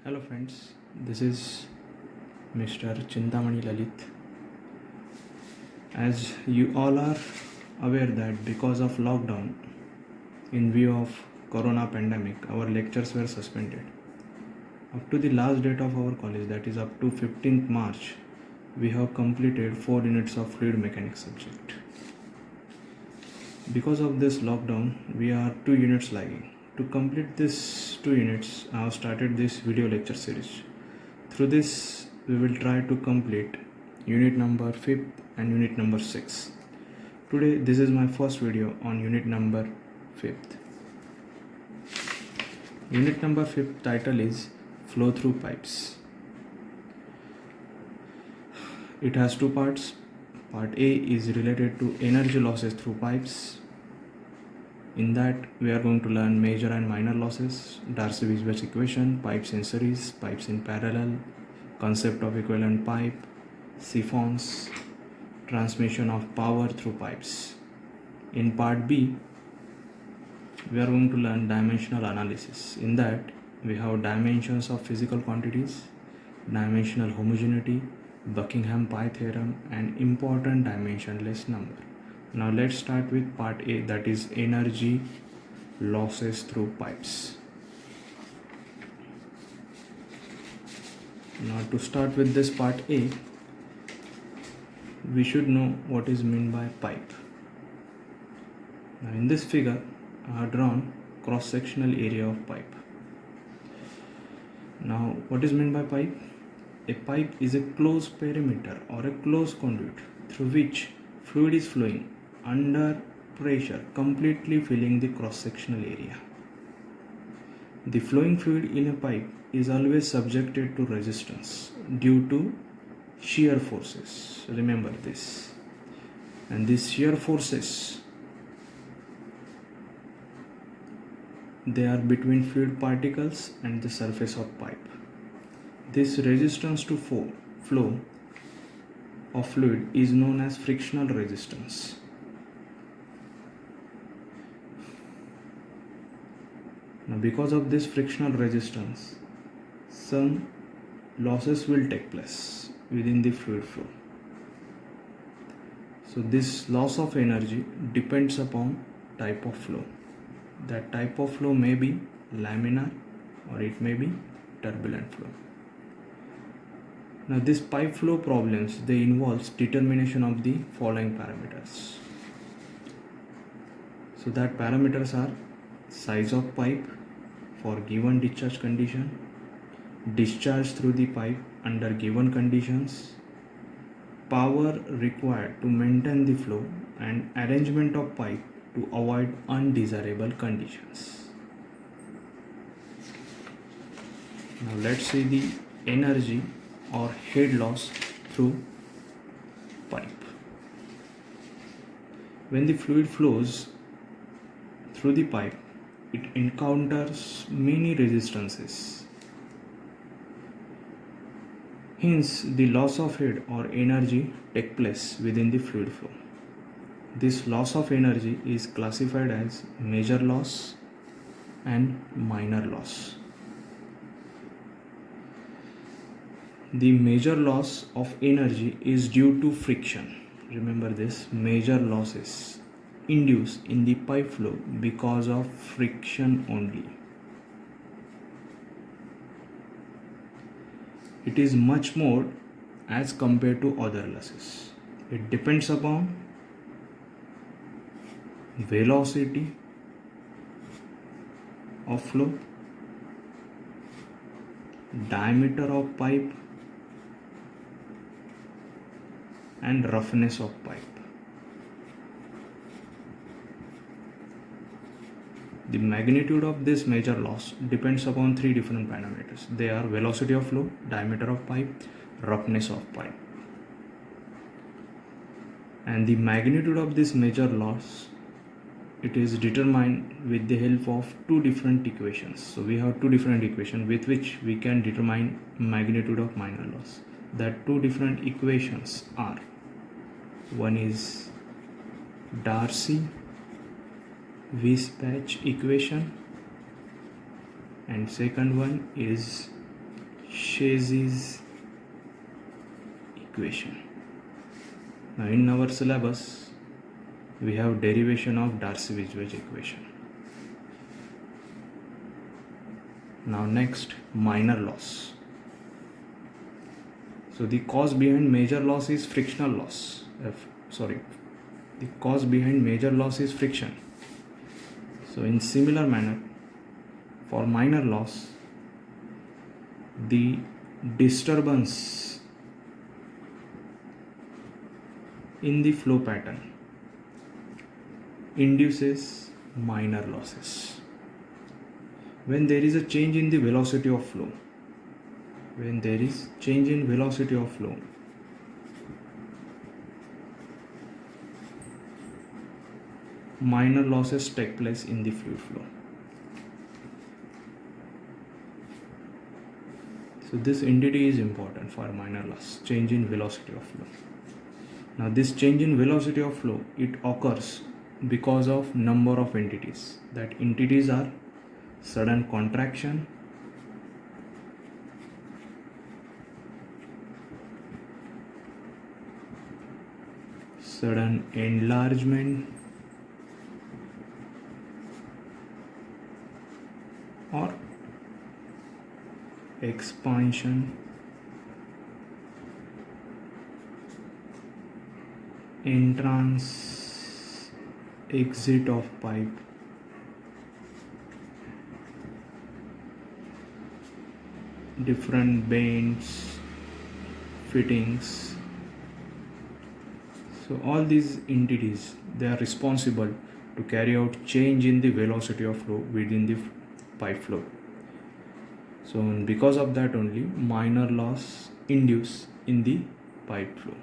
Hello friends, this is Mr. Chintamani Lalit. As you all are aware that because of lockdown, in view of corona pandemic, our lectures were suspended. Up to the last date of our college, that is up to 15th March, we have completed 4 units of fluid mechanics subject. Because of this lockdown, we are 2 units lagging. To complete this 2 units, I have started this video lecture series. Through this, we will try to complete unit number 5th and unit number 6. Today, this is my first video on unit number 5th. Unit number 5th title is Flow Through Pipes. It has 2 parts. Part A is related to energy losses through pipes. In that, we are going to learn major and minor losses, Darcy-Weisbach equation, pipes in series, pipes in parallel, concept of equivalent pipe, siphons, transmission of power through pipes. In part B, we are going to learn dimensional analysis. In that, we have dimensions of physical quantities, dimensional homogeneity, Buckingham pi theorem, and important dimensionless number. Now let's start with part A, that is energy losses through pipes. Now to start with this part A, we should know what is meant by pipe. Now in this figure, I have drawn cross-sectional area of pipe. Now what is meant by pipe? A pipe is a closed perimeter or a closed conduit through which fluid is flowing under pressure, completely filling the cross-sectional area. The flowing fluid in a pipe is always subjected to resistance due to shear forces. Remember this. And these shear forces, they are between fluid particles and the surface of pipe. This resistance to flow of fluid is known as frictional resistance. Now, because of this frictional resistance, some losses will take place within the fluid flow. So this loss of energy depends upon type of flow. That type of flow may be laminar or it may be turbulent flow. Now these pipe flow problems, they involves determination of the following parameters. So that parameters are size of pipe for given discharge condition, discharge through the pipe under given conditions, power required to maintain the flow, and arrangement of pipe to avoid undesirable conditions. Now let's see the energy or head loss through pipe. When the fluid flows through the pipe, it encounters many resistances. Hence, the loss of head or energy take place within the fluid flow. This loss of energy is classified as major loss and minor loss. The major loss of energy is due to friction. Remember this, major losses induced in the pipe flow because of friction only. It is much more as compared to other losses. It depends upon velocity of flow, diameter of pipe, and roughness of pipe. The magnitude of this major loss depends upon 3 different parameters. They are velocity of flow, diameter of pipe, roughness of pipe. And the magnitude of this major loss, it is determined with the help of 2 different equations. So we have 2 different equations with which we can determine magnitude of minor loss. That 2 different equations are, one is Darcy-Weisbach equation and second one is Chase's equation. Now in our syllabus we have derivation of Darcy-Weisbach equation. Now next, minor loss. So the cause behind major loss is frictional loss. The cause behind major loss is friction. So in similar manner, for minor loss, the disturbance in the flow pattern induces minor losses. When there is a change in the velocity of flow, minor losses take place in the fluid flow. So this entity is important for minor loss, change in velocity of flow. Now this change in velocity of flow, it occurs because of number of entities. That entities are sudden contraction, sudden enlargement, or expansion, entrance, exit of pipe, different bends, fittings. So all these entities, they are responsible to carry out change in the velocity of flow within the pipe flow. So because of that only minor loss induce in the pipe flow.